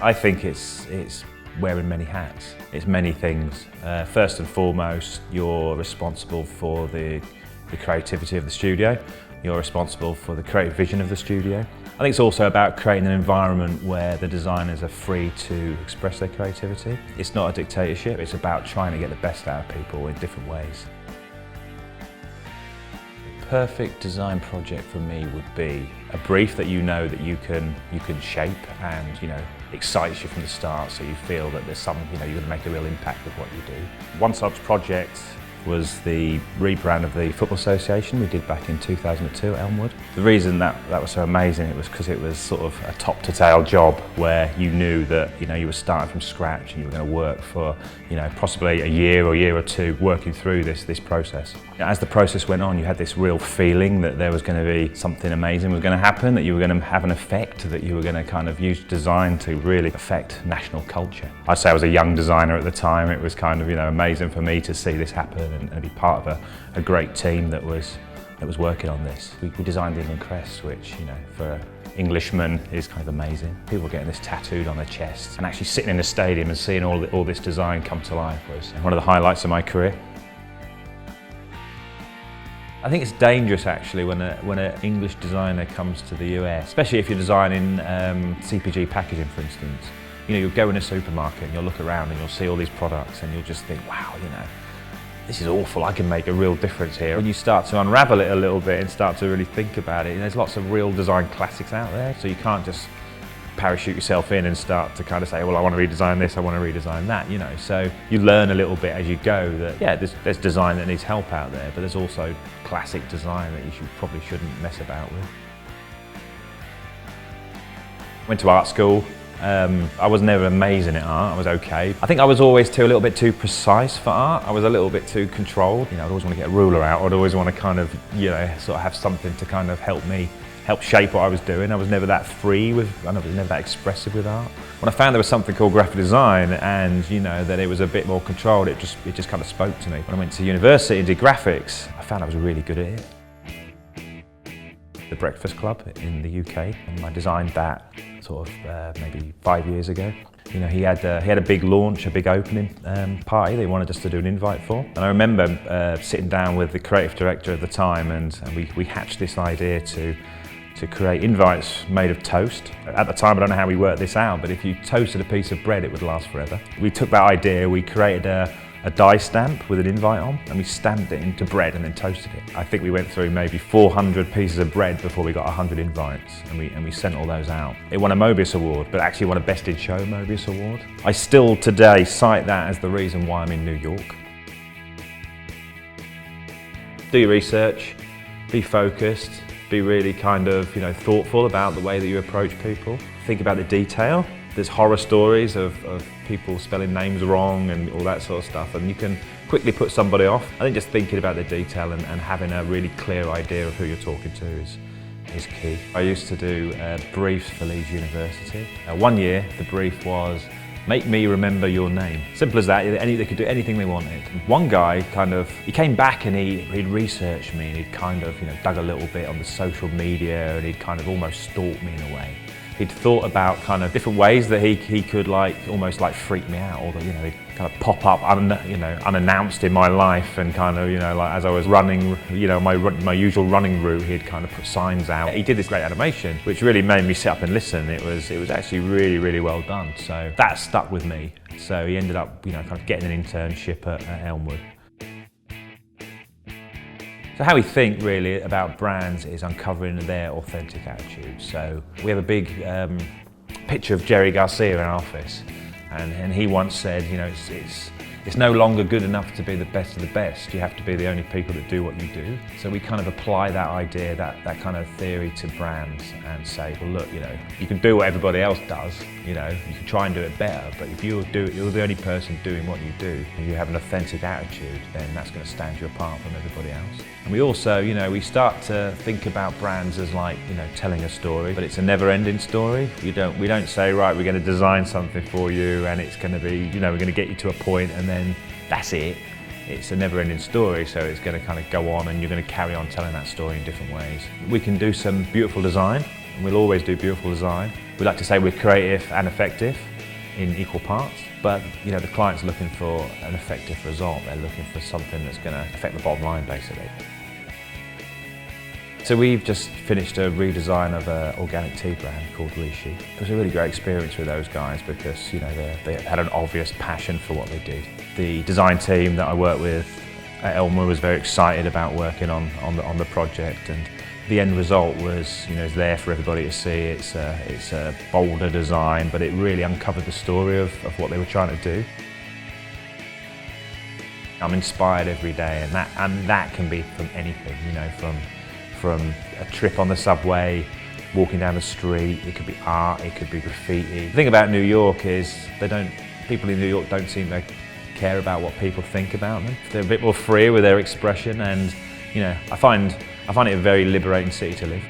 I think it's wearing many hats. It's many things. First and foremost, you're responsible for the creativity of the studio. You're responsible for the creative vision of the studio. I think it's also about creating an environment where the designers are free to express their creativity. It's not a dictatorship, it's about trying to get the best out of people in different ways. The perfect design project for me would be a brief that you know that you can shape and excites you from the start, so you feel that there's some, you're going to make a real impact with what you do. One such project was the rebrand of the Football Association we did back in 2002 at Elmwood. The reason that was so amazing, it was because it was sort of a top to tail job where you knew that you were starting from scratch and you were going to work for possibly a year or two working through this process. As the process went on, you had this real feeling that there was going to be something amazing was going to happen, that you were going to have an effect, that you were going to kind of use design to really affect national culture. I'd say I was a young designer at the time. It was kind of amazing for me to see this happen and be part of a great team that was working on this. We designed the England crest, which for Englishmen is kind of amazing. People getting this tattooed on their chests and actually sitting in the stadium and seeing all this design come to life was one of the highlights of my career. I think it's dangerous actually when an English designer comes to the US, especially if you're designing CPG packaging, for instance. You'll go in a supermarket and you'll look around and you'll see all these products and you'll just think, wow, this is awful, I can make a real difference here. When you start to unravel it a little bit and start to really think about it, there's lots of real design classics out there, so you can't just parachute yourself in and start to kind of say, well, I want to redesign this, I want to redesign that, So you learn a little bit as you go that, yeah, there's design that needs help out there, but there's also classic design that you probably shouldn't mess about with. Went to art school. I was never amazing at art, I was okay. I think I was always a little bit too precise for art. I was a little bit too controlled. I'd always want to get a ruler out, I'd always want to kind of, sort of have something to kind of help shape what I was doing. I was never that free I was never that expressive with art. When I found there was something called graphic design and that it was a bit more controlled, it just kind of spoke to me. When I went to university and did graphics, I found I was really good at it. The Breakfast Club in the UK, and I designed that sort of maybe 5 years ago. He had a big launch, a big opening party they wanted us to do an invite for. And I remember sitting down with the creative director at the time and we hatched this idea to create invites made of toast. At the time, I don't know how we worked this out, but if you toasted a piece of bread, it would last forever. We took that idea, we created a die stamp with an invite on, and we stamped it into bread and then toasted it. I think we went through maybe 400 pieces of bread before we got 100 invites, and we sent all those out. It won a Mobius Award, but actually won a Best in Show Mobius Award. I still today cite that as the reason why I'm in New York. Do your research, be focused, be really kind of thoughtful about the way that you approach people. Think about the detail. There's horror stories of people spelling names wrong and all that sort of stuff, and you can quickly put somebody off. I think just thinking about the detail and having a really clear idea of who you're talking to is key. I used to do briefs for Leeds University. One year the brief was, make me remember your name. Simple as that, they could do anything they wanted. One guy he came back and he'd researched me and he'd kind of dug a little bit on the social media and he'd kind of almost stalked me in a way. He'd thought about kind of different ways that he could almost freak me out, or that he'd kind of pop up unannounced in my life, and kind of as I was running my usual running route, he'd kind of put signs out. He did this great animation which really made me sit up and listen. It was actually really well done, so that stuck with me. So he ended up kind of getting an internship at Elmwood. So how we think really about brands is uncovering their authentic attitude. So we have a big picture of Jerry Garcia in our office, and he once said, it's no longer good enough to be the best of the best. You have to be the only people that do what you do. So we kind of apply that idea, that kind of theory to brands and say, well, look, you can do what everybody else does. You can try and do it better, but if you're the only person doing what you do, and you have an authentic attitude, then that's going to stand you apart from everybody else. And we also, we start to think about brands as telling a story, but it's a never-ending story. We don't say, right, we're going to design something for you, and it's going to be, we're going to get you to a point, and then that's it. It's a never-ending story, so it's going to kind of go on, and you're going to carry on telling that story in different ways. We can do some beautiful design, and we'll always do beautiful design, We like to say we're creative and effective in equal parts, but the client's looking for an effective result. They're looking for something that's going to affect the bottom line, basically. So we've just finished a redesign of an organic tea brand called Rishi. It was a really great experience with those guys because they had an obvious passion for what they do. The design team that I work with at Elmwood was very excited about working on the project, and the end result was is there for everybody to see. It's a bolder design, but it really uncovered the story of what they were trying to do. I'm inspired every day, and that can be from anything, from a trip on the subway, walking down the street. It could be art, it could be graffiti. The thing about New York is people in New York don't seem to care about what people think about them. They're a bit more free with their expression, and I find it a very liberating city to live.